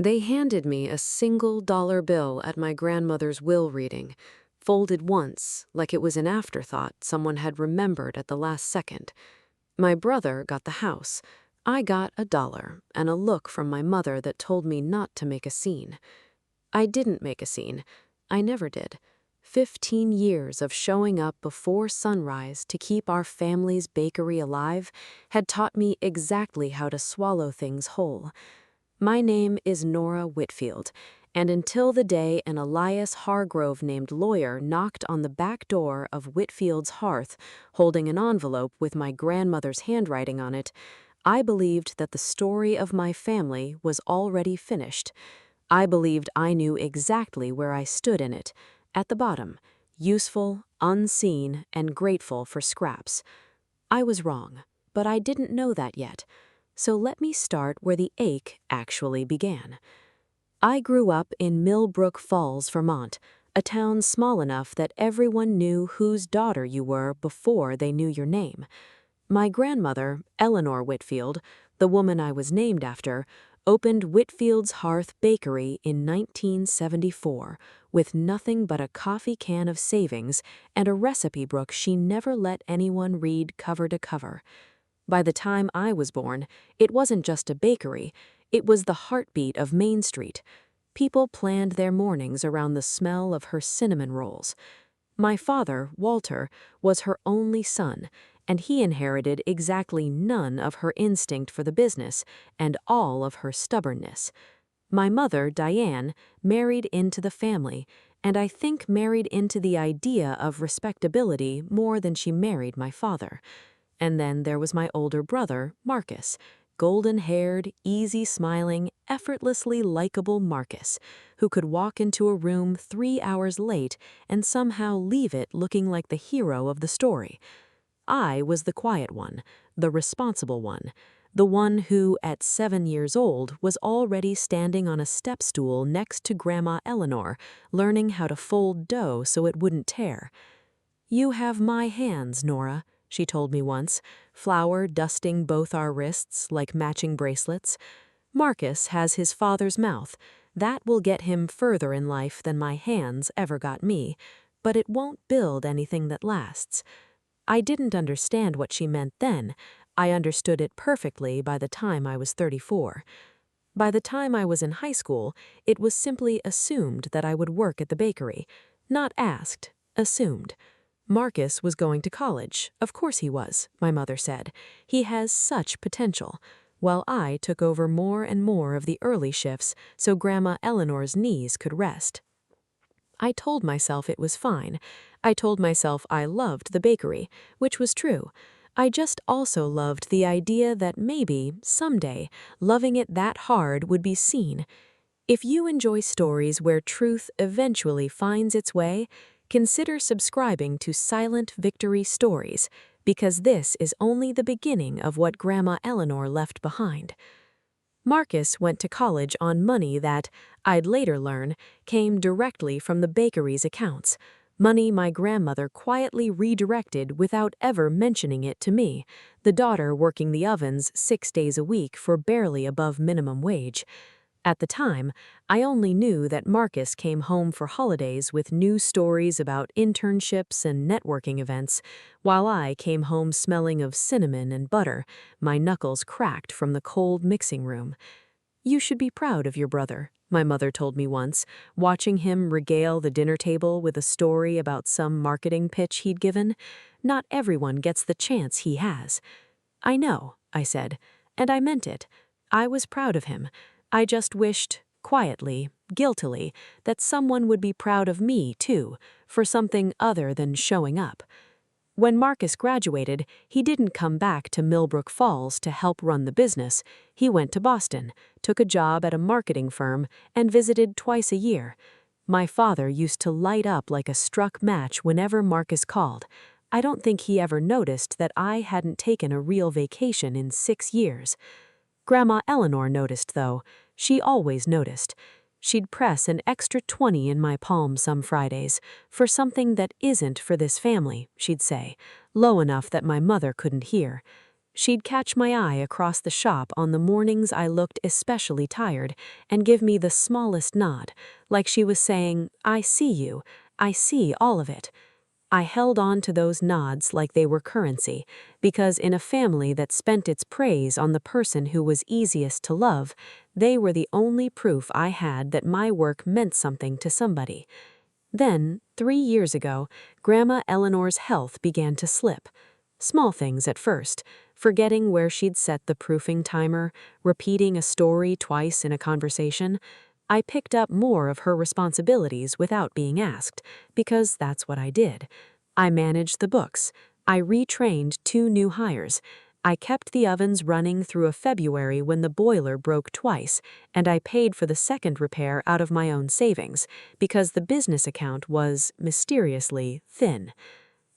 They handed me a single-dollar bill at my grandmother's will reading, folded once, like it was an afterthought someone had remembered at the last second. My brother got the house. I got $1 and a look from my mother that told me not to make a scene. I didn't make a scene. I never did. 15 years of showing up before sunrise to keep our family's bakery alive had taught me exactly how to swallow things whole. My name is Nora Whitfield, and until the day an Elias Hargrove named lawyer knocked on the back door of Whitfield's hearth holding an envelope with my grandmother's handwriting on it, I believed that the story of my family was already finished. I believed I knew exactly where I stood in it, at the bottom, useful, unseen, and grateful for scraps. I was wrong, but I didn't know that yet. So let me start where the ache actually began. I grew up in Millbrook Falls, Vermont, a town small enough that everyone knew whose daughter you were before they knew your name. My grandmother, Eleanor Whitfield, the woman I was named after, opened Whitfield's Hearth Bakery in 1974 with nothing but a coffee can of savings and a recipe book she never let anyone read cover to cover. By the time I was born, it wasn't just a bakery, it was the heartbeat of Main Street. People planned their mornings around the smell of her cinnamon rolls. My father, Walter, was her only son, and he inherited exactly none of her instinct for the business and all of her stubbornness. My mother, Diane, married into the family, and I think married into the idea of respectability more than she married my father. And then there was my older brother, Marcus, golden-haired, easy-smiling, effortlessly likable Marcus, who could walk into a room 3 hours late and somehow leave it looking like the hero of the story. I was the quiet one, the responsible one, the one who, at 7 years old, was already standing on a step stool next to Grandma Eleanor, learning how to fold dough so it wouldn't tear. "You have my hands, Nora," she told me once, flour dusting both our wrists like matching bracelets. "Marcus has his father's mouth. That will get him further in life than my hands ever got me, but it won't build anything that lasts." I didn't understand what she meant then. I understood it perfectly by the time I was 34. By the time I was in high school, it was simply assumed that I would work at the bakery. Not asked, assumed. Marcus was going to college. Of course he was, my mother said. He has such potential. While I took over more and more of the early shifts so Grandma Eleanor's knees could rest. I told myself it was fine. I told myself I loved the bakery, which was true. I just also loved the idea that maybe, someday, loving it that hard would be seen. If you enjoy stories where truth eventually finds its way, consider subscribing to Silent Victory Stories, because this is only the beginning of what Grandma Eleanor left behind. Marcus went to college on money that, I'd later learn, came directly from the bakery's accounts, money my grandmother quietly redirected without ever mentioning it to me, the daughter working the ovens 6 days a week for barely above minimum wage. At the time, I only knew that Marcus came home for holidays with news stories about internships and networking events, while I came home smelling of cinnamon and butter, my knuckles cracked from the cold mixing room. "You should be proud of your brother," my mother told me once, watching him regale the dinner table with a story about some marketing pitch he'd given. "Not everyone gets the chance he has." "I know," I said, and I meant it. I was proud of him. I just wished, quietly, guiltily, that someone would be proud of me, too, for something other than showing up. When Marcus graduated, he didn't come back to Millbrook Falls to help run the business. He went to Boston, took a job at a marketing firm, and visited twice a year. My father used to light up like a struck match whenever Marcus called. I don't think he ever noticed that I hadn't taken a real vacation in 6 years. Grandma Eleanor noticed, though. She always noticed. She'd press an extra 20 in my palm some Fridays, for something that isn't for this family, she'd say, low enough that my mother couldn't hear. She'd catch my eye across the shop on the mornings I looked especially tired and give me the smallest nod, like she was saying, "I see you. I see all of it." I held on to those nods like they were currency, because in a family that spent its praise on the person who was easiest to love, they were the only proof I had that my work meant something to somebody. Then, 3 years ago, Grandma Eleanor's health began to slip. Small things at first, forgetting where she'd set the proofing timer, repeating a story twice in a conversation. I picked up more of her responsibilities without being asked, because that's what I did. I managed the books. I retrained 2 new hires. I kept the ovens running through a February when the boiler broke twice, and I paid for the second repair out of my own savings, because the business account was, mysteriously, thin.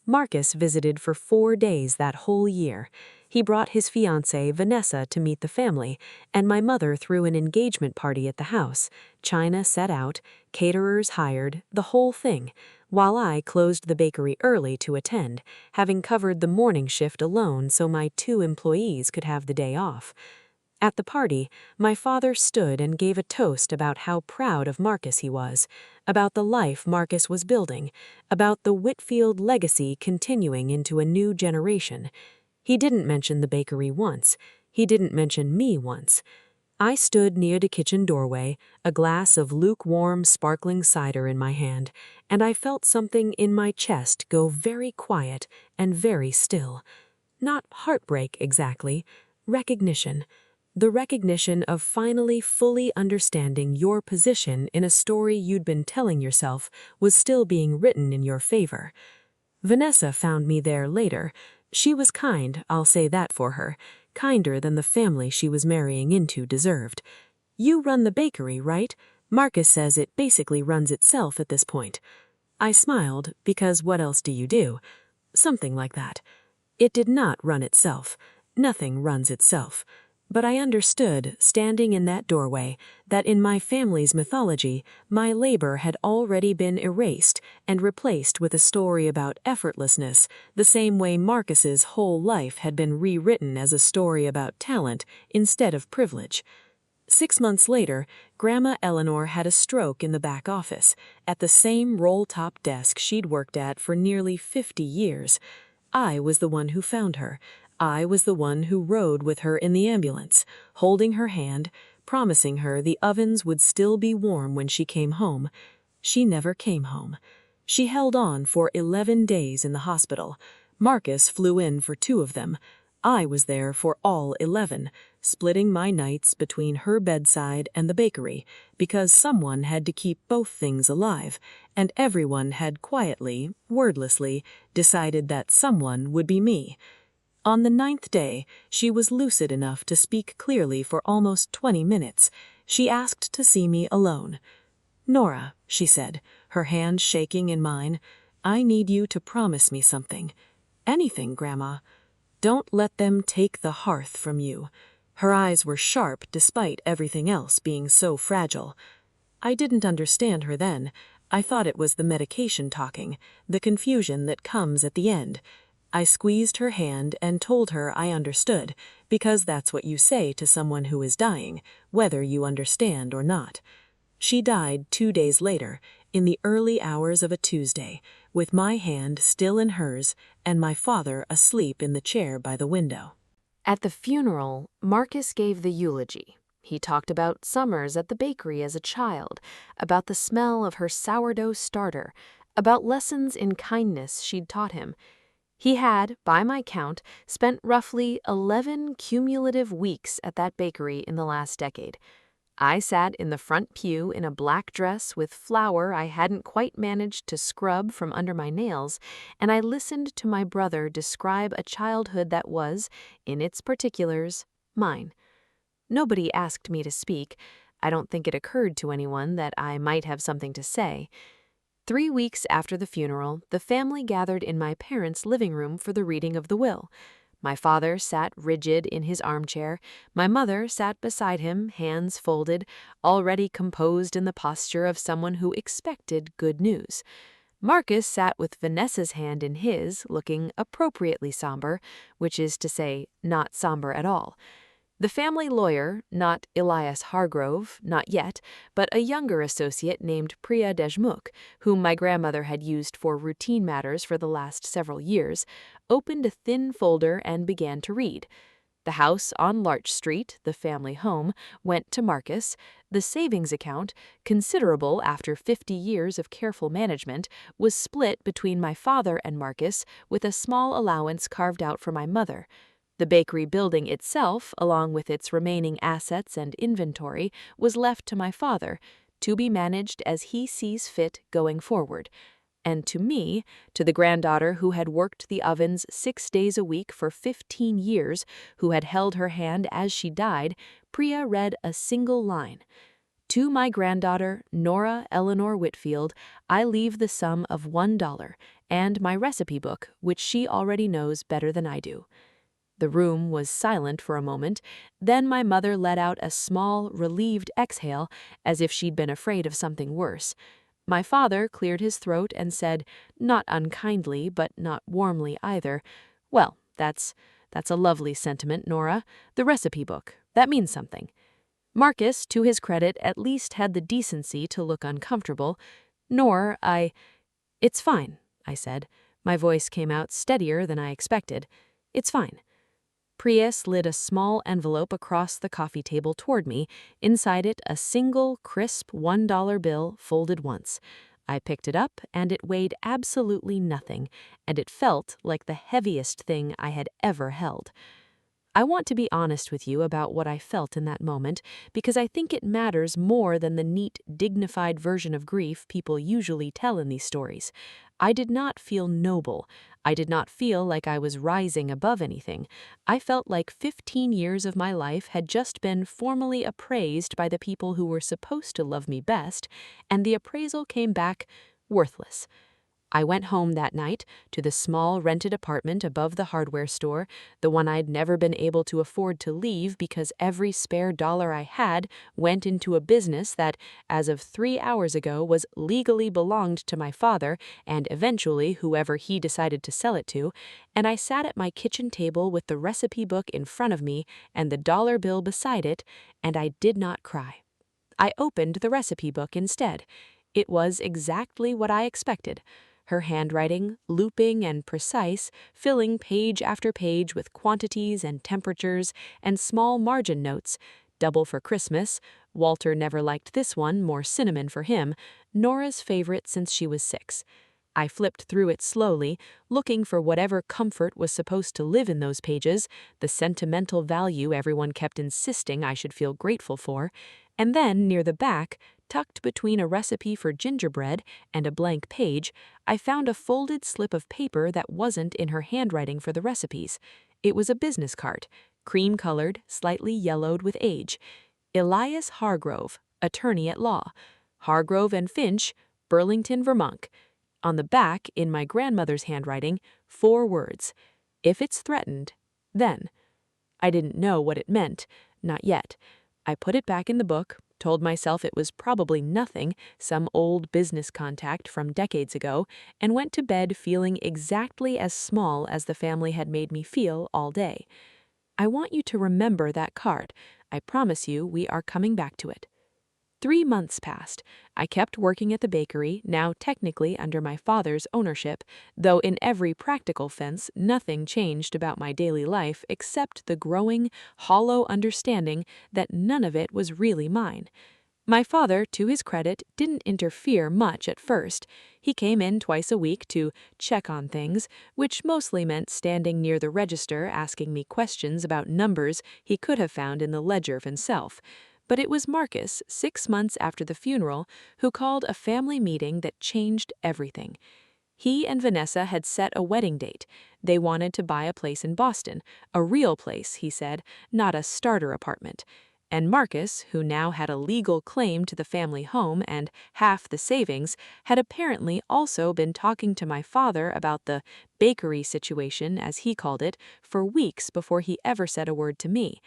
Marcus visited for 4 days that whole year. He brought his fiancée, Vanessa, to meet the family, and my mother threw an engagement party at the house. China set out, caterers hired, the whole thing, while I closed the bakery early to attend, having covered the morning shift alone so my 2 employees could have the day off. At the party, my father stood and gave a toast about how proud of Marcus he was, about the life Marcus was building, about the Whitfield legacy continuing into a new generation. He didn't mention the bakery once. He didn't mention me once. I stood near the kitchen doorway, a glass of lukewarm, sparkling cider in my hand, and I felt something in my chest go very quiet and very still. Not heartbreak exactly, recognition. The recognition of finally fully understanding your position in a story you'd been telling yourself was still being written in your favor. Vanessa found me there later. She was kind, I'll say that for her, kinder than the family she was marrying into deserved. "You run the bakery, right? Marcus says it basically runs itself at this point." I smiled, because what else do you do? Something like that. It did not run itself. Nothing runs itself. But I understood, standing in that doorway, that in my family's mythology, my labor had already been erased and replaced with a story about effortlessness, the same way Marcus's whole life had been rewritten as a story about talent instead of privilege. 6 months later, Grandma Eleanor had a stroke in the back office, at the same roll-top desk she'd worked at for nearly 50 years. I was the one who found her. I was the one who rode with her in the ambulance, holding her hand, promising her the ovens would still be warm when she came home. She never came home. She held on for 11 days in the hospital. Marcus flew in for 2 of them. I was there for all 11, splitting my nights between her bedside and the bakery, because someone had to keep both things alive, and everyone had quietly, wordlessly, decided that someone would be me. On the 9th day, she was lucid enough to speak clearly for almost 20 minutes. She asked to see me alone. "Nora," she said, her hand shaking in mine, "I need you to promise me something." "Anything, Grandma." "Don't let them take the hearth from you." Her eyes were sharp despite everything else being so fragile. I didn't understand her then. I thought it was the medication talking, the confusion that comes at the end. I squeezed her hand and told her I understood, because that's what you say to someone who is dying, whether you understand or not. She died 2 days later, in the early hours of a Tuesday, with my hand still in hers and my father asleep in the chair by the window. At the funeral, Marcus gave the eulogy. He talked about summers at the bakery as a child, about the smell of her sourdough starter, about lessons in kindness she'd taught him. He had, by my count, spent roughly 11 cumulative weeks at that bakery in the last decade. I sat in the front pew in a black dress with flour I hadn't quite managed to scrub from under my nails, and I listened to my brother describe a childhood that was, in its particulars, mine. Nobody asked me to speak. I don't think it occurred to anyone that I might have something to say. 3 weeks after the funeral, the family gathered in my parents' living room for the reading of the will. My father sat rigid in his armchair. My mother sat beside him, hands folded, already composed in the posture of someone who expected good news. Marcus sat with Vanessa's hand in his, looking appropriately somber, which is to say, not somber at all. The family lawyer, not Elias Hargrove, not yet, but a younger associate named Priya Deshmukh, whom my grandmother had used for routine matters for the last several years, opened a thin folder and began to read. The house on Larch Street, the family home, went to Marcus. The savings account, considerable after 50 years of careful management, was split between my father and Marcus, with a small allowance carved out for my mother. The bakery building itself, along with its remaining assets and inventory, was left to my father, to be managed as he sees fit going forward. And to me, to the granddaughter who had worked the ovens 6 days a week for 15 years, who had held her hand as she died, Priya read a single line. To my granddaughter, Nora Eleanor Whitfield, I leave the sum of $1 and my recipe book, which she already knows better than I do. The room was silent for a moment. Then my mother let out a small, relieved exhale, as if she'd been afraid of something worse. My father cleared his throat and said, not unkindly, but not warmly either, "Well, that's a lovely sentiment, Nora. The recipe book. That means something." Marcus, to his credit, at least had the decency to look uncomfortable. It's fine," I said. My voice came out steadier than I expected. "It's fine." Priya slid a small envelope across the coffee table toward me, inside it a single, crisp $1 bill folded once. I picked it up, and it weighed absolutely nothing, and it felt like the heaviest thing I had ever held. I want to be honest with you about what I felt in that moment, because I think it matters more than the neat, dignified version of grief people usually tell in these stories. I did not feel noble. I did not feel like I was rising above anything. I felt like 15 years of my life had just been formally appraised by the people who were supposed to love me best, and the appraisal came back worthless. I went home that night to the small rented apartment above the hardware store, the one I'd never been able to afford to leave because every spare dollar I had went into a business that, as of 3 hours ago, was legally belonged to my father and eventually whoever he decided to sell it to, and I sat at my kitchen table with the recipe book in front of me and the dollar bill beside it, and I did not cry. I opened the recipe book instead. It was exactly what I expected. Her handwriting, looping and precise, filling page after page with quantities and temperatures and small margin notes. Double for Christmas, Walter never liked this one, more cinnamon for him, Nora's favorite since she was 6. I flipped through it slowly, looking for whatever comfort was supposed to live in those pages, the sentimental value everyone kept insisting I should feel grateful for, and then near the back, tucked between a recipe for gingerbread and a blank page, I found a folded slip of paper that wasn't in her handwriting for the recipes. It was a business card, cream-colored, slightly yellowed with age. Elias Hargrove, attorney at law. Hargrove and Finch, Burlington, Vermont. On the back, in my grandmother's handwriting, 4 words. If it's threatened, then. I didn't know what it meant, not yet. I put it back in the book, told myself it was probably nothing, some old business contact from decades ago, and went to bed feeling exactly as small as the family had made me feel all day. I want you to remember that card. I promise you we are coming back to it. 3 months passed. I kept working at the bakery, now technically under my father's ownership, though in every practical sense nothing changed about my daily life except the growing, hollow understanding that none of it was really mine. My father, to his credit, didn't interfere much at first. He came in twice a week to check on things, which mostly meant standing near the register asking me questions about numbers he could have found in the ledger himself. But it was Marcus, 6 months after the funeral, who called a family meeting that changed everything. He and Vanessa had set a wedding date. They wanted to buy a place in Boston, a real place, he said, not a starter apartment. And Marcus, who now had a legal claim to the family home and half the savings, had apparently also been talking to my father about the bakery situation, as he called it, for weeks before he ever said a word to me.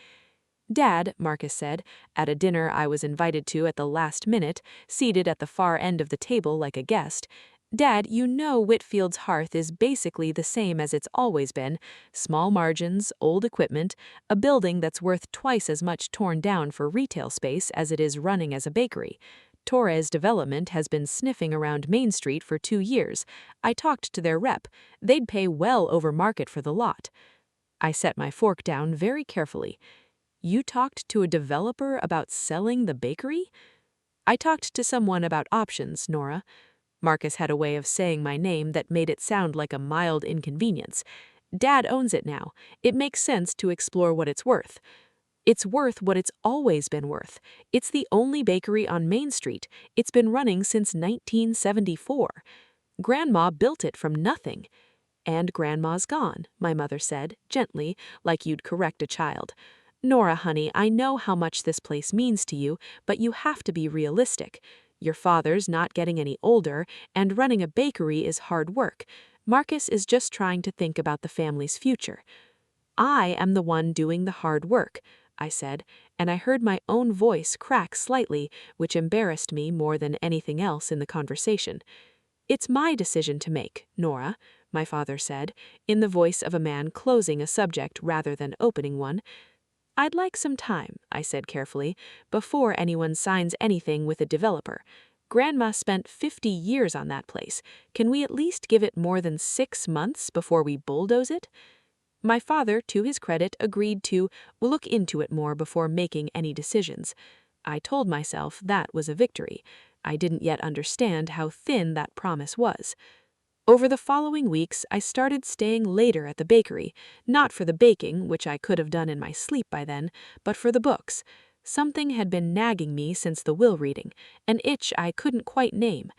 "Dad," Marcus said, at a dinner I was invited to at the last minute, seated at the far end of the table like a guest, Dad, you know Whitfield's hearth is basically the same as it's always been. Small margins, old equipment, a building that's worth twice as much torn down for retail space as it is running as a bakery. Torres Development has been sniffing around Main Street for 2 years. I talked to their rep. They'd pay well over market for the lot. I set my fork down very carefully. You talked to a developer about selling the bakery? I talked to someone about options, Nora. Marcus had a way of saying my name that made it sound like a mild inconvenience. Dad owns it now. It makes sense to explore what it's worth. It's worth what it's always been worth. It's the only bakery on Main Street. It's been running since 1974. Grandma built it from nothing. And Grandma's gone, my mother said, gently, like you'd correct a child. Nora, honey, I know how much this place means to you, but you have to be realistic. Your father's not getting any older, and running a bakery is hard work. Marcus is just trying to think about the family's future. I am the one doing the hard work, I said, and I heard my own voice crack slightly, which embarrassed me more than anything else in the conversation. It's my decision to make, Nora, my father said, in the voice of a man closing a subject rather than opening one. I'd like some time, I said carefully, before anyone signs anything with a developer. Grandma spent 50 years on that place. Can we at least give it more than 6 months before we bulldoze it? My father, to his credit, agreed to look into it more before making any decisions. I told myself that was a victory. I didn't yet understand how thin that promise was. Over the following weeks, I started staying later at the bakery, not for the baking, which I could have done in my sleep by then, but for the books. Something had been nagging me since the will reading, an itch I couldn't quite name.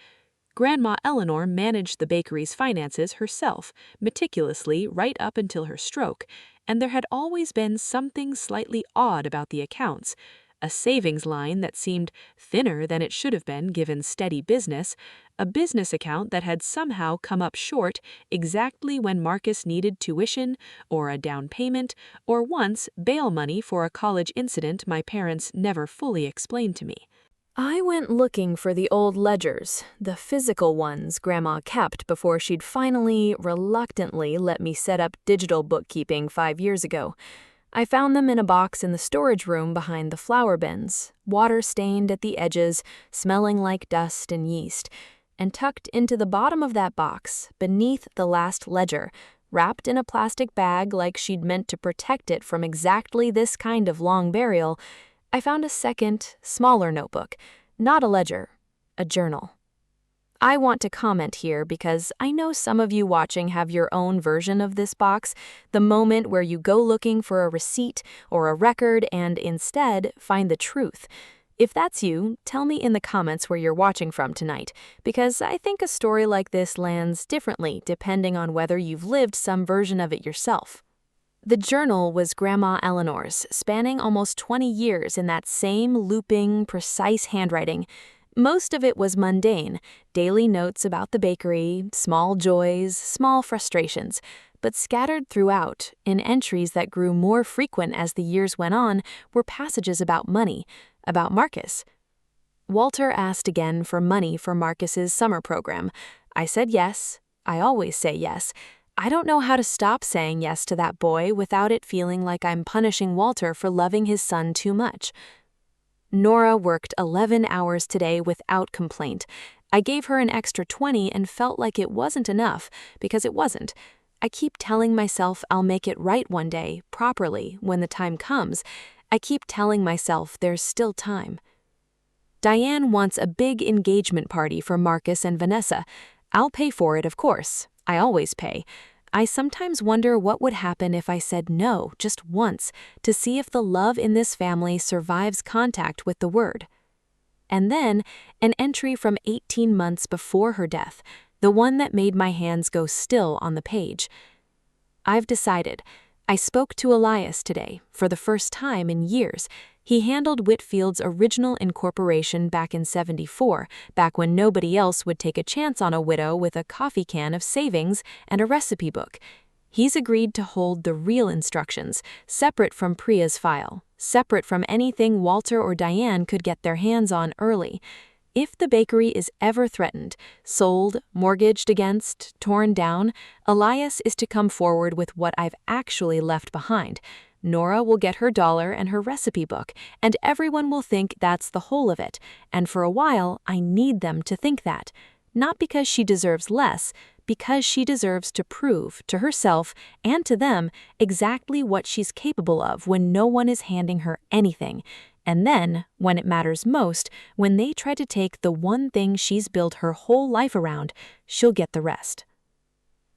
Grandma Eleanor managed the bakery's finances herself, meticulously right up until her stroke, and there had always been something slightly odd about the accounts. A savings line that seemed thinner than it should have been given steady business, a business account that had somehow come up short exactly when Marcus needed tuition or a down payment or once bail money for a college incident my parents never fully explained to me. I went looking for the old ledgers, the physical ones Grandma kept before she'd finally, reluctantly let me set up digital bookkeeping 5 years ago. I found them in a box in the storage room behind the flower bins, water-stained at the edges, smelling like dust and yeast, and tucked into the bottom of that box, beneath the last ledger, wrapped in a plastic bag like she'd meant to protect it from exactly this kind of long burial, I found a second, smaller notebook, not a ledger, a journal. I want to comment here because I know some of you watching have your own version of this box, the moment where you go looking for a receipt or a record and instead find the truth. If that's you, tell me in the comments where you're watching from tonight, because I think a story like this lands differently depending on whether you've lived some version of it yourself. The journal was Grandma Eleanor's, spanning almost 20 years in that same looping, precise handwriting. Most of it was mundane, daily notes about the bakery, small joys, small frustrations, but scattered throughout, in entries that grew more frequent as the years went on, were passages about money, about Marcus. Walter asked again for money for Marcus's summer program. I said yes. I always say yes. I don't know how to stop saying yes to that boy without it feeling like I'm punishing Walter for loving his son too much. Nora worked 11 hours today without complaint. I gave her an extra 20 and felt like it wasn't enough, because it wasn't. I keep telling myself I'll make it right one day, properly, when the time comes. I keep telling myself there's still time. Diane wants a big engagement party for Marcus and Vanessa. I'll pay for it, of course. I always pay. I sometimes wonder what would happen if I said no just once to see if the love in this family survives contact with the word. And then, an entry from 18 months before her death, the one that made my hands go still on the page. I've decided. I spoke to Elias today, for the first time in years. He handled Whitfield's original incorporation back in '74, back when nobody else would take a chance on a widow with a coffee can of savings and a recipe book. He's agreed to hold the real instructions, separate from Priya's file, separate from anything Walter or Diane could get their hands on early. If the bakery is ever threatened, sold, mortgaged against, torn down, Elias is to come forward with what I've actually left behind. Nora will get her dollar and her recipe book, and everyone will think that's the whole of it. And for a while, I need them to think that. Not because she deserves less, because she deserves to prove to herself and to them exactly what she's capable of when no one is handing her anything. And then, when it matters most, when they try to take the one thing she's built her whole life around, she'll get the rest.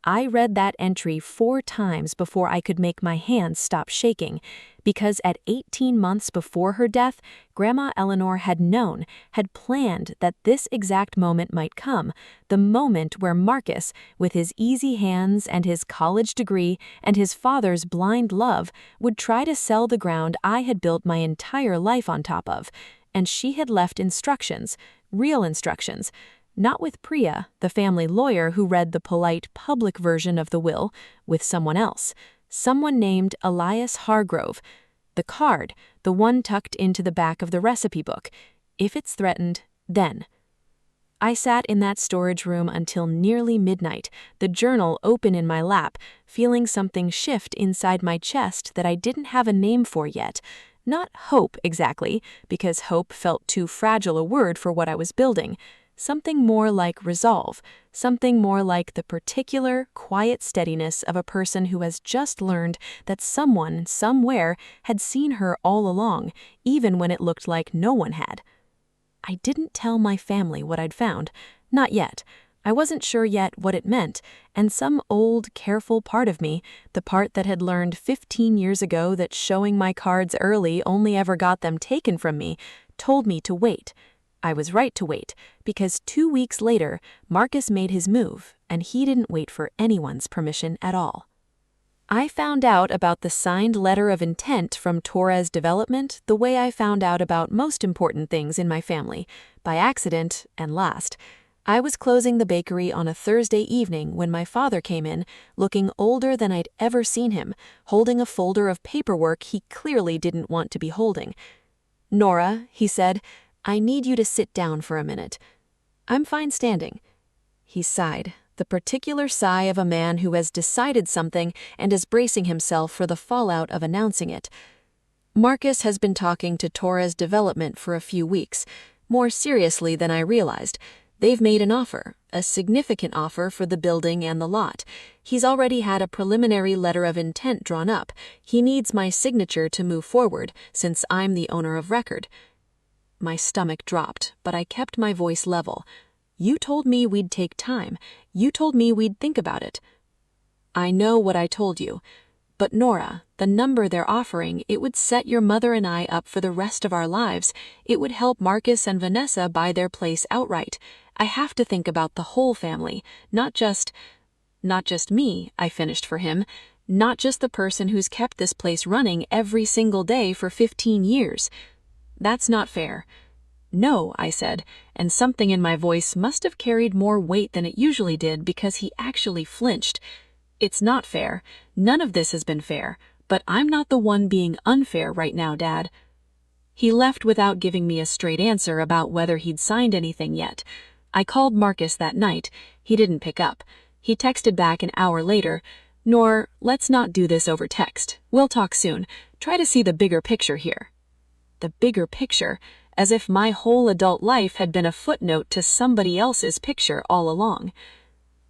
I read that entry 4 times before I could make my hands stop shaking, because at 18 months before her death, Grandma Eleanor had known, had planned that this exact moment might come, the moment where Marcus, with his easy hands and his college degree and his father's blind love, would try to sell the ground I had built my entire life on top of. And she had left instructions, real instructions, not with Priya, the family lawyer who read the polite public version of the will, with someone else, someone named Elias Hargrove. The card, the one tucked into the back of the recipe book. If it's threatened, then. I sat in that storage room until nearly midnight, the journal open in my lap, feeling something shift inside my chest that I didn't have a name for yet. Not hope exactly, because hope felt too fragile a word for what I was building. Something more like resolve, something more like the particular, quiet steadiness of a person who has just learned that someone, somewhere, had seen her all along, even when it looked like no one had. I didn't tell my family what I'd found. Not yet. I wasn't sure yet what it meant, and some old, careful part of me, the part that had learned 15 years ago that showing my cards early only ever got them taken from me, told me to wait. I was right to wait, because 2 weeks later, Marcus made his move, and he didn't wait for anyone's permission at all. I found out about the signed letter of intent from Torres Development the way I found out about most important things in my family, by accident and last. I was closing the bakery on a Thursday evening when my father came in, looking older than I'd ever seen him, holding a folder of paperwork he clearly didn't want to be holding. "Nora," he said, "I need you to sit down for a minute." "I'm fine standing." He sighed, the particular sigh of a man who has decided something and is bracing himself for the fallout of announcing it. "Marcus has been talking to Torres Development for a few weeks, more seriously than I realized. They've made an offer, a significant offer for the building and the lot. He's already had a preliminary letter of intent drawn up. He needs my signature to move forward, since I'm the owner of record." My stomach dropped, but I kept my voice level. "You told me we'd take time. You told me we'd think about it." "I know what I told you. But Nora, the number they're offering, it would set your mother and I up for the rest of our lives. It would help Marcus and Vanessa buy their place outright. I have to think about the whole family, not just me," I finished for him. "Not just the person who's kept this place running every single day for 15 years. That's not fair." "No," I said, and something in my voice must have carried more weight than it usually did because he actually flinched. "It's not fair. None of this has been fair, but I'm not the one being unfair right now, Dad." He left without giving me a straight answer about whether he'd signed anything yet. I called Marcus that night. He didn't pick up. He texted back an hour later, "Nor, let's not do this over text. We'll talk soon. Try to see the bigger picture here." The bigger picture, as if my whole adult life had been a footnote to somebody else's picture all along.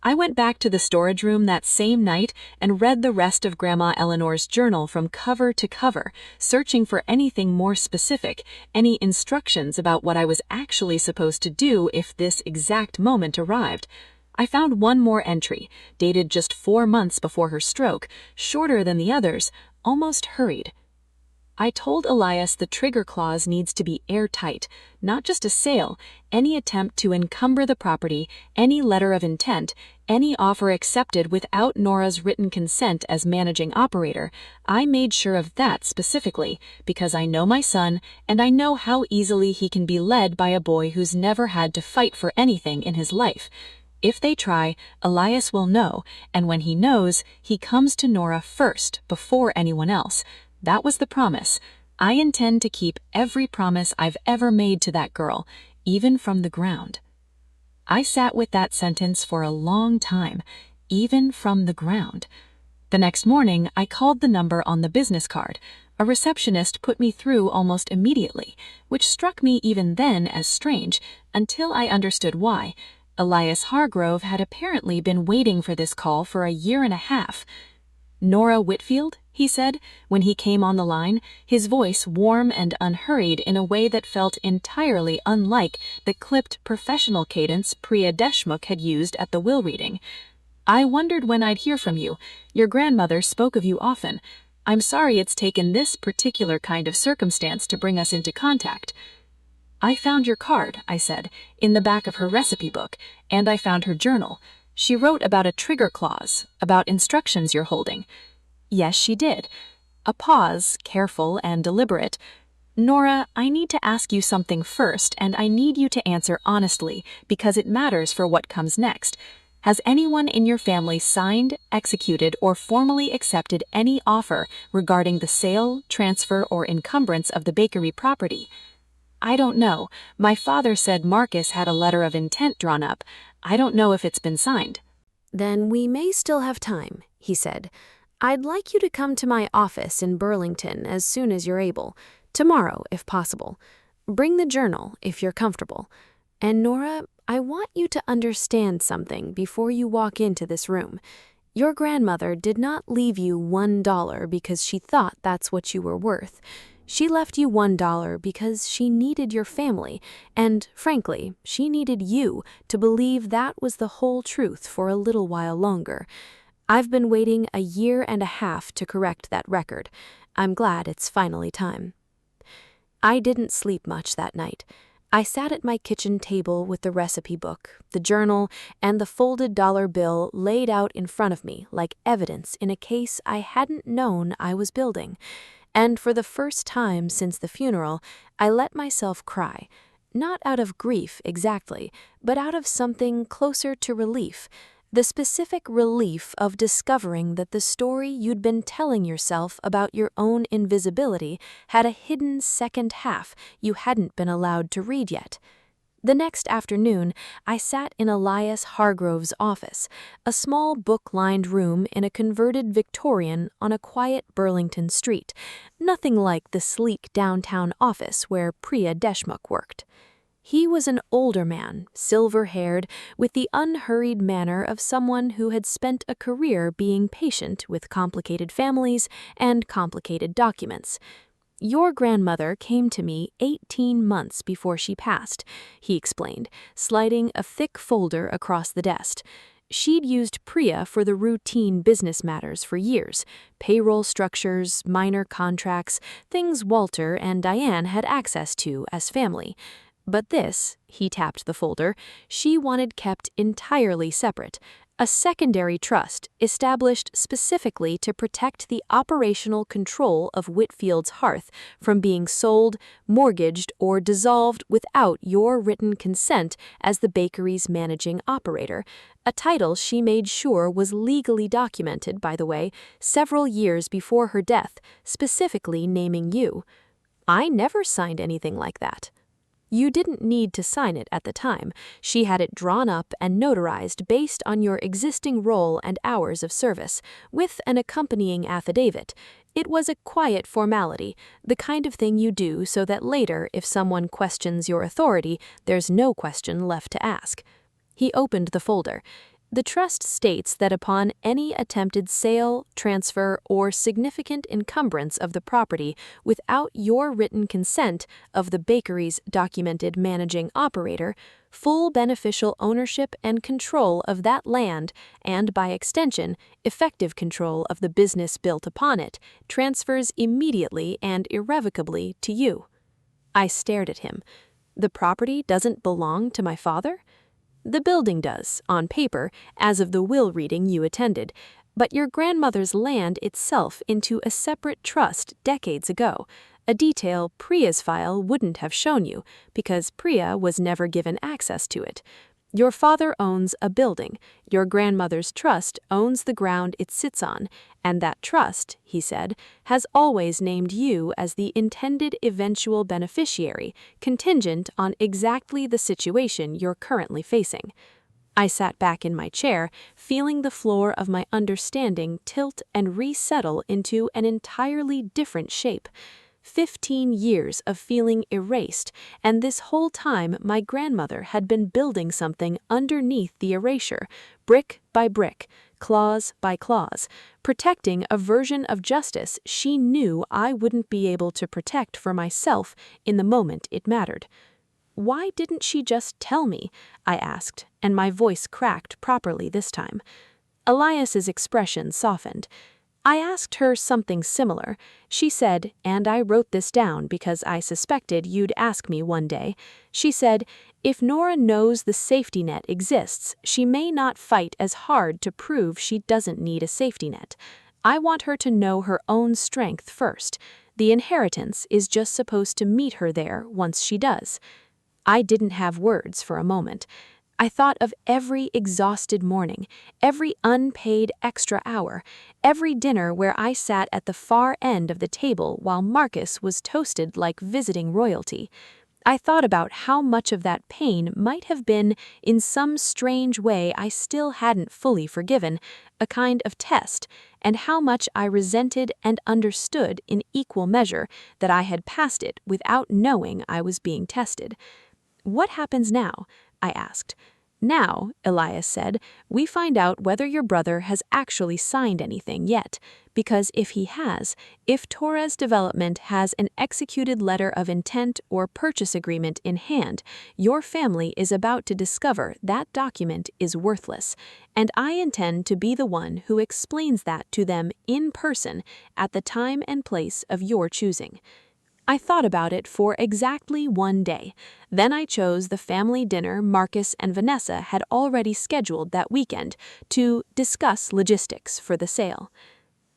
I went back to the storage room that same night and read the rest of Grandma Eleanor's journal from cover to cover, searching for anything more specific, any instructions about what I was actually supposed to do if this exact moment arrived. I found one more entry, dated just 4 months before her stroke, shorter than the others, almost hurried. "I told Elias the trigger clause needs to be airtight, not just a sale, any attempt to encumber the property, any letter of intent, any offer accepted without Nora's written consent as managing operator. I made sure of that specifically, because I know my son, and I know how easily he can be led by a boy who's never had to fight for anything in his life. If they try, Elias will know, and when he knows, he comes to Nora first, before anyone else. That was the promise. I intend to keep every promise I've ever made to that girl. even from the ground. I sat with that sentence for a long time, even from the ground. The next morning, I called the number on the business card. A receptionist put me through almost immediately, which struck me even then as strange, until I understood why. Elias Hargrove had apparently been waiting for this call for a year and a half. "Nora Whitfield?" he said, when he came on the line, his voice warm and unhurried in a way that felt entirely unlike the clipped professional cadence Priya Deshmukh had used at the will reading. "I wondered when I'd hear from you. Your grandmother spoke of you often. I'm sorry it's taken this particular kind of circumstance to bring us into contact." "I found your card," I said, "in the back of her recipe book, and I found her journal. She wrote about a trigger clause, about instructions you're holding." "Yes, she did." A pause, careful and deliberate. "Nora, I need to ask you something first, and I need you to answer honestly, because it matters for what comes next. Has anyone in your family signed, executed, or formally accepted any offer regarding the sale, transfer, or encumbrance of the bakery property?" "I don't know. My father said Marcus had a letter of intent drawn up. I don't know if it's been signed." "Then we may still have time," he said. "I'd like you to come to my office in Burlington as soon as you're able. Tomorrow, if possible. Bring the journal, if you're comfortable. And Nora, I want you to understand something before you walk into this room. Your grandmother did not leave you $1 because she thought that's what you were worth. She left you $1 because she needed your family, and, frankly, she needed you to believe that was the whole truth for a little while longer. I've been waiting a year and a half to correct that record. I'm glad it's finally time." I didn't sleep much that night. I sat at my kitchen table with the recipe book, the journal, and the folded dollar bill laid out in front of me like evidence in a case I hadn't known I was building. And for the first time since the funeral, I let myself cry. Not out of grief exactly, but out of something closer to relief. The specific relief of discovering that the story you'd been telling yourself about your own invisibility had a hidden second half you hadn't been allowed to read yet. The next afternoon, I sat in Elias Hargrove's office, a small book-lined room in a converted Victorian on a quiet Burlington street, nothing like the sleek downtown office where Priya Deshmukh worked. He was an older man, silver-haired, with the unhurried manner of someone who had spent a career being patient with complicated families and complicated documents. "Your grandmother came to me 18 months before she passed," he explained, sliding a thick folder across the desk. "She'd used Priya for the routine business matters for years, payroll structures, minor contracts, things Walter and Diane had access to as family. But this," he tapped the folder, "she wanted kept entirely separate. A secondary trust established specifically to protect the operational control of Whitfield's hearth from being sold, mortgaged, or dissolved without your written consent as the bakery's managing operator, a title she made sure was legally documented, by the way, several years before her death, specifically naming you. I never signed anything like that." "You didn't need to sign it at the time. She had it drawn up and notarized based on your existing role and hours of service, with an accompanying affidavit. It was a quiet formality, the kind of thing you do so that later, if someone questions your authority, there's no question left to ask." He opened the folder. "The trust states that upon any attempted sale, transfer, or significant encumbrance of the property without your written consent of the bakery's documented managing operator, full beneficial ownership and control of that land, and by extension, effective control of the business built upon it, transfers immediately and irrevocably to you." I stared at him. "The property doesn't belong to my father?" "The building does, on paper, as of the will reading you attended, but your grandmother's land itself into a separate trust decades ago, a detail Priya's file wouldn't have shown you, because Priya was never given access to it. Your father owns a building. Your grandmother's trust owns the ground it sits on, and that trust, he said, has always named you as the intended eventual beneficiary, contingent on exactly the situation you're currently facing. I sat back in my chair, feeling the floor of my understanding tilt and resettle into an entirely different shape. 15 years of feeling erased, and this whole time my grandmother had been building something underneath the erasure, brick by brick, clause by clause, protecting a version of justice she knew I wouldn't be able to protect for myself in the moment it mattered. Why didn't she just tell me? I asked, and my voice cracked properly this time. Elias's expression softened. I asked her something similar. She said, and I wrote this down because I suspected you'd ask me one day. She said, if Nora knows the safety net exists, she may not fight as hard to prove she doesn't need a safety net. I want her to know her own strength first. The inheritance is just supposed to meet her there once she does. I didn't have words for a moment. I thought of every exhausted morning, every unpaid extra hour, every dinner where I sat at the far end of the table while Marcus was toasted like visiting royalty. I thought about how much of that pain might have been, in some strange way I still hadn't fully forgiven, a kind of test, and how much I resented and understood in equal measure that I had passed it without knowing I was being tested. What happens now? I asked. Now, Elias said, we find out whether your brother has actually signed anything yet, because if he has, if Torres Development has an executed letter of intent or purchase agreement in hand, your family is about to discover that document is worthless, and I intend to be the one who explains that to them in person at the time and place of your choosing. I thought about it for exactly one day. Then I chose the family dinner Marcus and Vanessa had already scheduled that weekend to discuss logistics for the sale.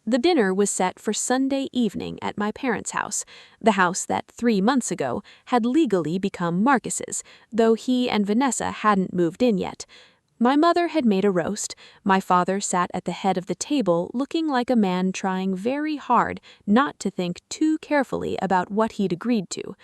The dinner was set for Sunday evening at my parents' house, the house that 3 months ago had legally become Marcus's, though he and Vanessa hadn't moved in yet. My mother had made a roast. My father sat at the head of the table looking like a man trying very hard not to think too carefully about what he'd agreed to.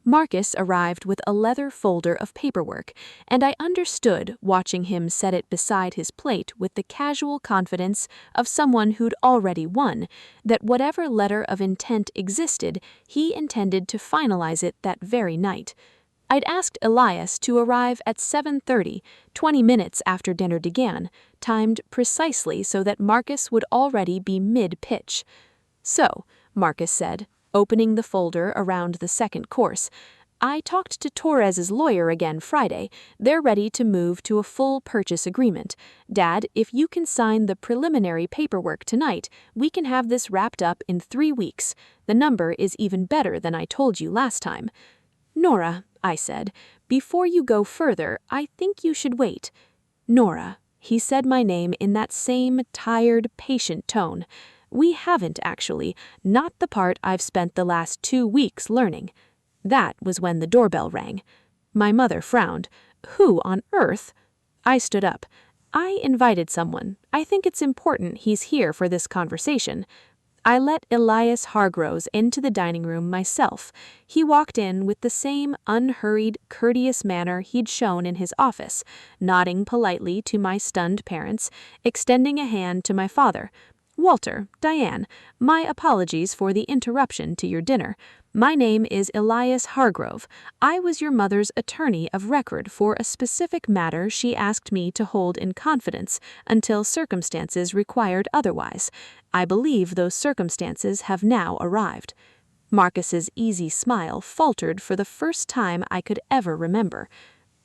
Marcus arrived with a leather folder of paperwork, and I understood, watching him set it beside his plate with the casual confidence of someone who'd already won, that whatever letter of intent existed, he intended to finalize it that very night. I'd asked Elias to arrive at 7:30, 20 minutes after dinner began, timed precisely so that Marcus would already be mid-pitch. So, Marcus said, opening the folder around the second course, I talked to Torres's lawyer again Friday. They're ready to move to a full purchase agreement. Dad, if you can sign the preliminary paperwork tonight, we can have this wrapped up in 3 weeks. The number is even better than I told you last time. Nora, I said, before you go further, I think you should wait. Nora, he said my name in that same tired, patient tone. We haven't actually, not the part I've spent the last 2 weeks learning. That was when the doorbell rang. My mother frowned. Who on earth? I stood up. I invited someone. I think it's important he's here for this conversation. I let Elias Hargroves into the dining room myself. He walked in with the same unhurried, courteous manner he'd shown in his office, nodding politely to my stunned parents, extending a hand to my father. Walter, Diane, my apologies for the interruption to your dinner. My name is Elias Hargrove. I was your mother's attorney of record for a specific matter she asked me to hold in confidence until circumstances required otherwise. I believe those circumstances have now arrived. Marcus's easy smile faltered for the first time I could ever remember.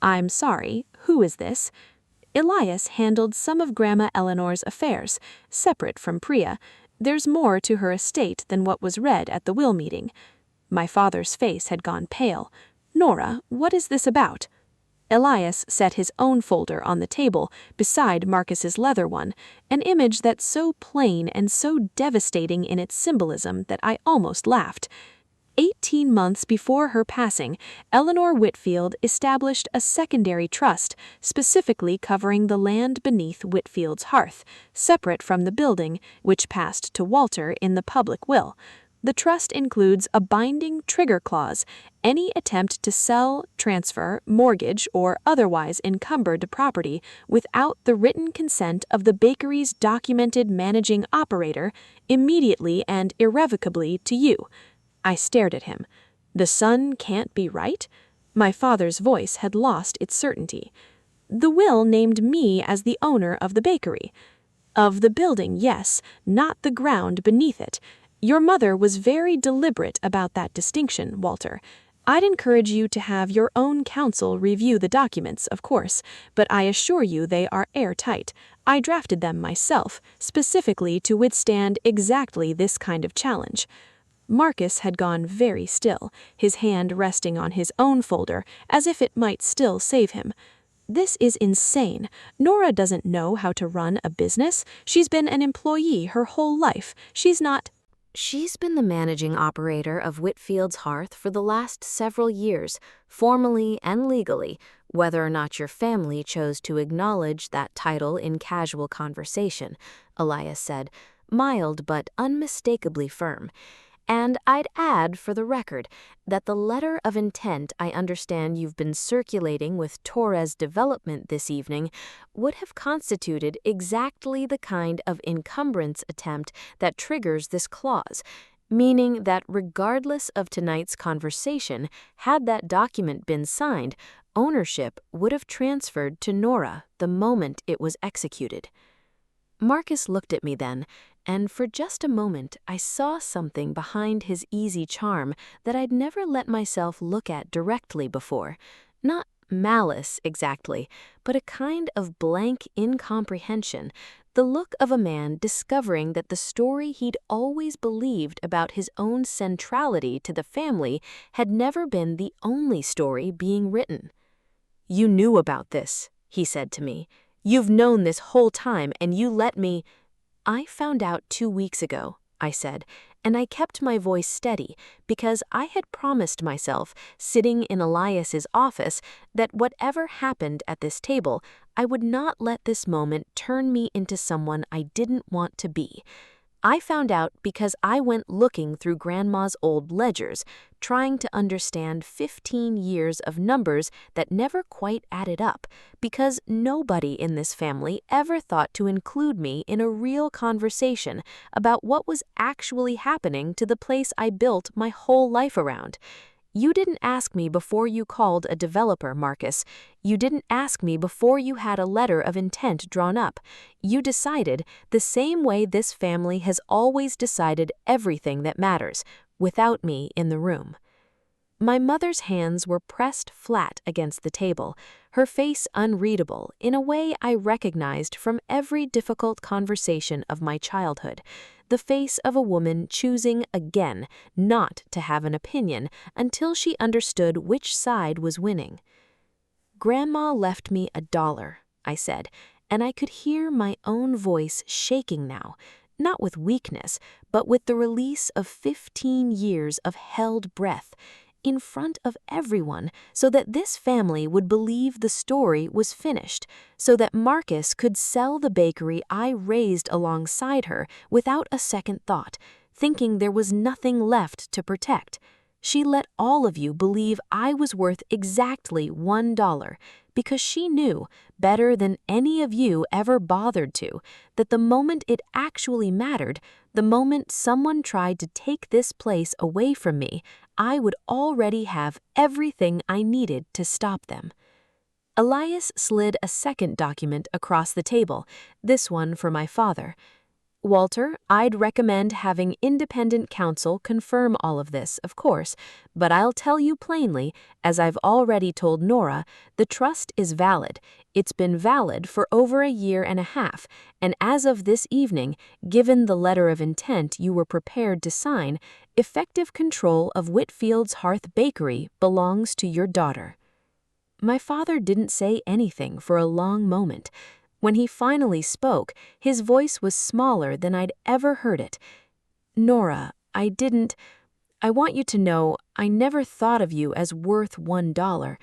I'm sorry, who is this? Elias handled some of Grandma Eleanor's affairs, separate from Priya. There's more to her estate than what was read at the will meeting. My father's face had gone pale. Nora, what is this about? Elias set his own folder on the table beside Marcus's leather one, an image that's so plain and so devastating in its symbolism that I almost laughed. 18 months before her passing, Eleanor Whitfield established a secondary trust specifically covering the land beneath Whitfield's hearth, separate from the building, which passed to Walter in the public will. The trust includes a binding trigger clause. Any attempt to sell, transfer, mortgage, or otherwise encumber the property without the written consent of the bakery's documented managing operator immediately and irrevocably to you. I stared at him. The son can't be right? My father's voice had lost its certainty. The will named me as the owner of the bakery. Of the building, yes, not the ground beneath it. Your mother was very deliberate about that distinction, Walter. I'd encourage you to have your own counsel review the documents, of course, but I assure you they are airtight. I drafted them myself, specifically to withstand exactly this kind of challenge. Marcus had gone very still, his hand resting on his own folder, as if it might still save him. This is insane. Nora doesn't know how to run a business. She's been an employee her whole life. She's been the managing operator of Whitfield's Hearth for the last several years, formally and legally, whether or not your family chose to acknowledge that title in casual conversation, Elias said, mild but unmistakably firm. And I'd add, for the record, that the letter of intent I understand you've been circulating with Torres Development this evening would have constituted exactly the kind of encumbrance attempt that triggers this clause, meaning that regardless of tonight's conversation, had that document been signed, ownership would have transferred to Nora the moment it was executed. Marcus looked at me then, and for just a moment I saw something behind his easy charm that I'd never let myself look at directly before. Not malice exactly, but a kind of blank incomprehension, the look of a man discovering that the story he'd always believed about his own centrality to the family had never been the only story being written. "You knew about this," he said to me. "You've known this whole time, and you let me—" "I found out 2 weeks ago," I said, and I kept my voice steady because I had promised myself, sitting in Elias's office, that whatever happened at this table, I would not let this moment turn me into someone I didn't want to be. I found out because I went looking through Grandma's old ledgers, trying to understand 15 years of numbers that never quite added up, because nobody in this family ever thought to include me in a real conversation about what was actually happening to the place I built my whole life around. You didn't ask me before you called a developer, Marcus. You didn't ask me before you had a letter of intent drawn up. You decided the same way this family has always decided everything that matters, without me in the room." My mother's hands were pressed flat against the table, her face unreadable in a way I recognized from every difficult conversation of my childhood, the face of a woman choosing again not to have an opinion until she understood which side was winning. "Grandma left me $1, I said, and I could hear my own voice shaking now, not with weakness, but with the release of 15 years of held breath, in front of everyone, so that this family would believe the story was finished, so that Marcus could sell the bakery I raised alongside her without a second thought, thinking there was nothing left to protect. She let all of you believe I was worth exactly $1, because she knew, better than any of you ever bothered to, that the moment it actually mattered, the moment someone tried to take this place away from me, I would already have everything I needed to stop them." Elias slid a second document across the table, this one for my father. "Walter, I'd recommend having independent counsel confirm all of this, of course, but I'll tell you plainly, as I've already told Nora, the trust is valid. It's been valid for over 1.5 years, and as of this evening, given the letter of intent you were prepared to sign, effective control of Whitfield's Hearth Bakery belongs to your daughter." My father didn't say anything for a long moment. When he finally spoke, his voice was smaller than I'd ever heard it. "Nora, I didn't I want you to know I never thought of you as worth $1.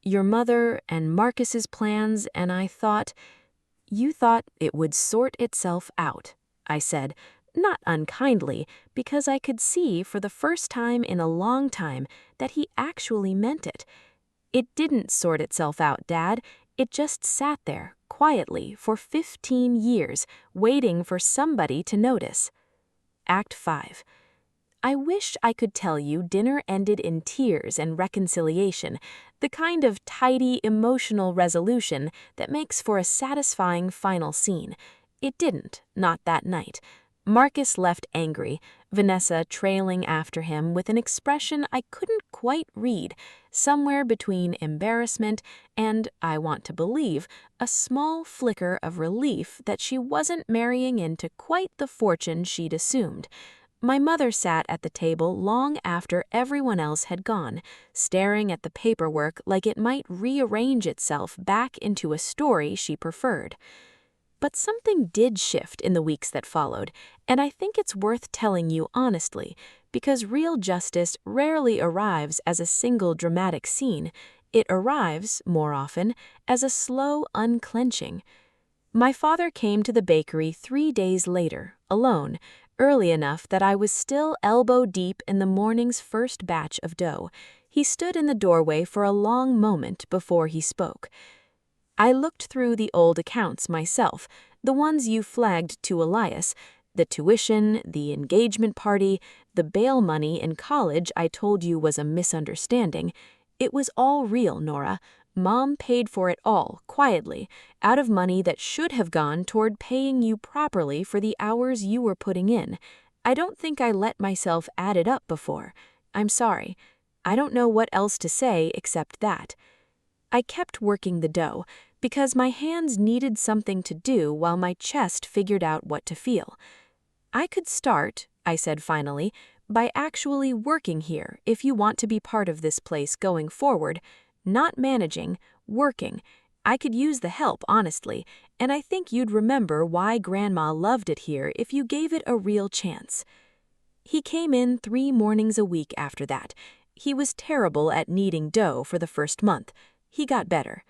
Your mother and Marcus's plans, and I thought, you thought it would sort itself out, I said, not unkindly, because I could see for the first time in a long time that he actually meant it. It didn't sort itself out, Dad. It just sat there, quietly, for 15 years, waiting for somebody to notice. Act 5. I wish I could tell you dinner ended in tears and reconciliation, the kind of tidy emotional resolution that makes for a satisfying final scene. It didn't, not that night. Marcus left angry, Vanessa trailing after him with an expression I couldn't quite read, somewhere between embarrassment and, I want to believe, a small flicker of relief that she wasn't marrying into quite the fortune she'd assumed. My mother sat at the table long after everyone else had gone, staring at the paperwork like it might rearrange itself back into a story she preferred. But something did shift in the weeks that followed, and I think it's worth telling you honestly, because real justice rarely arrives as a single dramatic scene. It arrives, more often, as a slow unclenching. My father came to the bakery 3 days later, alone, early enough that I was still elbow-deep in the morning's first batch of dough. He stood in the doorway for a long moment before he spoke. I looked through the old accounts myself, the ones you flagged to Elias, the tuition, the engagement party, the bail money in college I told you was a misunderstanding. It was all real, Nora. Mom paid for it all, quietly, out of money that should have gone toward paying you properly for the hours you were putting in. I don't think I let myself add it up before. I'm sorry. I don't know what else to say except that. I kept working the dough, because my hands needed something to do while my chest figured out what to feel. I could start, I said finally, by actually working here if you want to be part of this place going forward. Not managing, working. I could use the help, honestly, and I think you'd remember why Grandma loved it here if you gave it a real chance. He came in 3 mornings a week after that. He was terrible at kneading dough for the first month. He got better.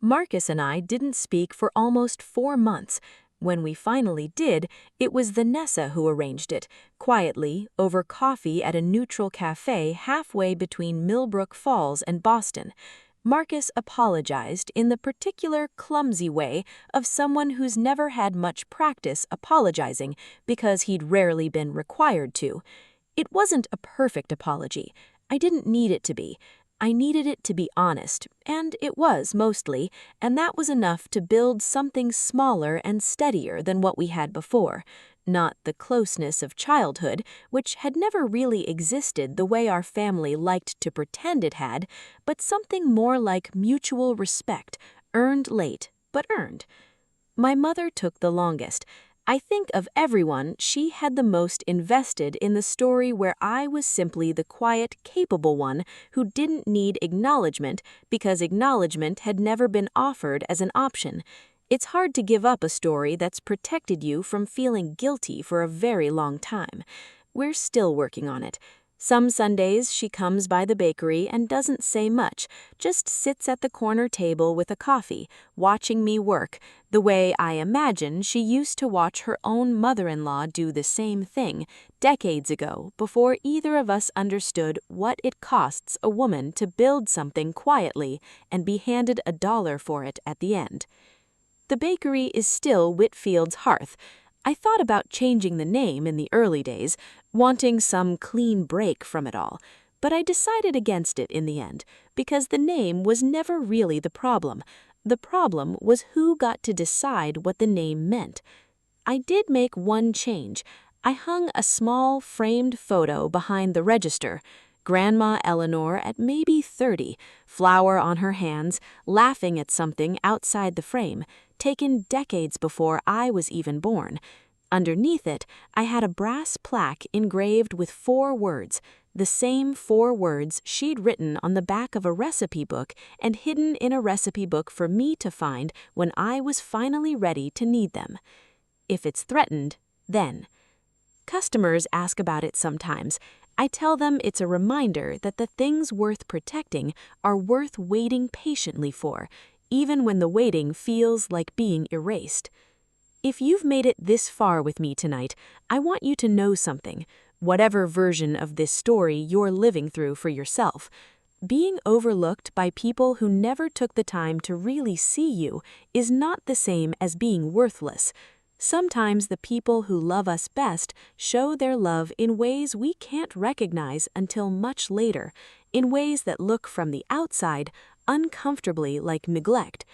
Marcus and I didn't speak for almost 4 months. When we finally did, it was Vanessa who arranged it, quietly, over coffee at a neutral cafe halfway between Millbrook Falls and Boston. Marcus apologized in the particular clumsy way of someone who's never had much practice apologizing because he'd rarely been required to. It wasn't a perfect apology. I didn't need it to be. I needed it to be honest, and it was mostly, and that was enough to build something smaller and steadier than what we had before. Not the closeness of childhood, which had never really existed the way our family liked to pretend it had, but something more like mutual respect, earned late, but earned. My mother took the longest. I think of everyone, she had the most invested in the story where I was simply the quiet, capable one who didn't need acknowledgement because acknowledgement had never been offered as an option. It's hard to give up a story that's protected you from feeling guilty for a very long time. We're still working on it. Some Sundays she comes by the bakery and doesn't say much, just sits at the corner table with a coffee, watching me work, the way I imagine she used to watch her own mother-in-law do the same thing decades ago before either of us understood what it costs a woman to build something quietly and be handed $1 for it at the end. The bakery is still Whitfield's Hearth. I thought about changing the name in the early days, wanting some clean break from it all, but I decided against it in the end, because the name was never really the problem. The problem was who got to decide what the name meant. I did make one change. I hung a small framed photo behind the register. Grandma Eleanor at maybe 30, flower on her hands, laughing at something outside the frame, taken decades before I was even born. Underneath it, I had a brass plaque engraved with 4 words, the same 4 words she'd written on the back of a recipe book and hidden in a recipe book for me to find when I was finally ready to need them. If it's threatened, then. Customers ask about it sometimes. I tell them it's a reminder that the things worth protecting are worth waiting patiently for, even when the waiting feels like being erased. If you've made it this far with me tonight, I want you to know something. Whatever version of this story you're living through for yourself, being overlooked by people who never took the time to really see you is not the same as being worthless. Sometimes the people who love us best show their love in ways we can't recognize until much later, in ways that look from the outside uncomfortably like neglect.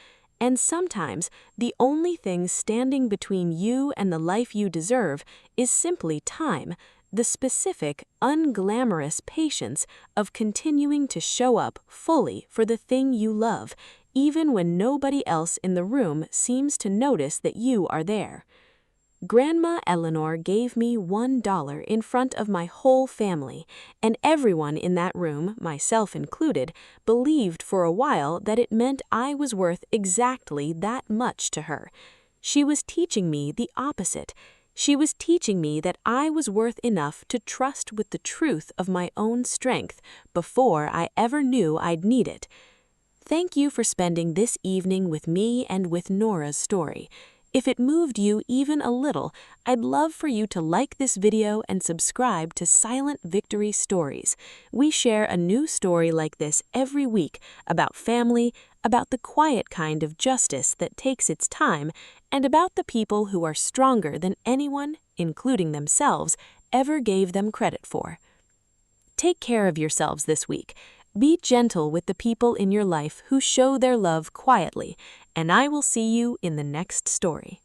And sometimes the only thing standing between you and the life you deserve is simply time, the specific, unglamorous patience of continuing to show up fully for the thing you love, even when nobody else in the room seems to notice that you are there. Grandma Eleanor gave me $1 in front of my whole family, and everyone in that room, myself included, believed for a while that it meant I was worth exactly that much to her. She was teaching me the opposite. She was teaching me that I was worth enough to trust with the truth of my own strength before I ever knew I'd need it. Thank you for spending this evening with me and with Nora's story. If it moved you even a little, I'd love for you to like this video and subscribe to Silent Victory Stories. We share a new story like this every week about family, about the quiet kind of justice that takes its time, and about the people who are stronger than anyone, including themselves, ever gave them credit for. Take care of yourselves this week. Be gentle with the people in your life who show their love quietly, and I will see you in the next story.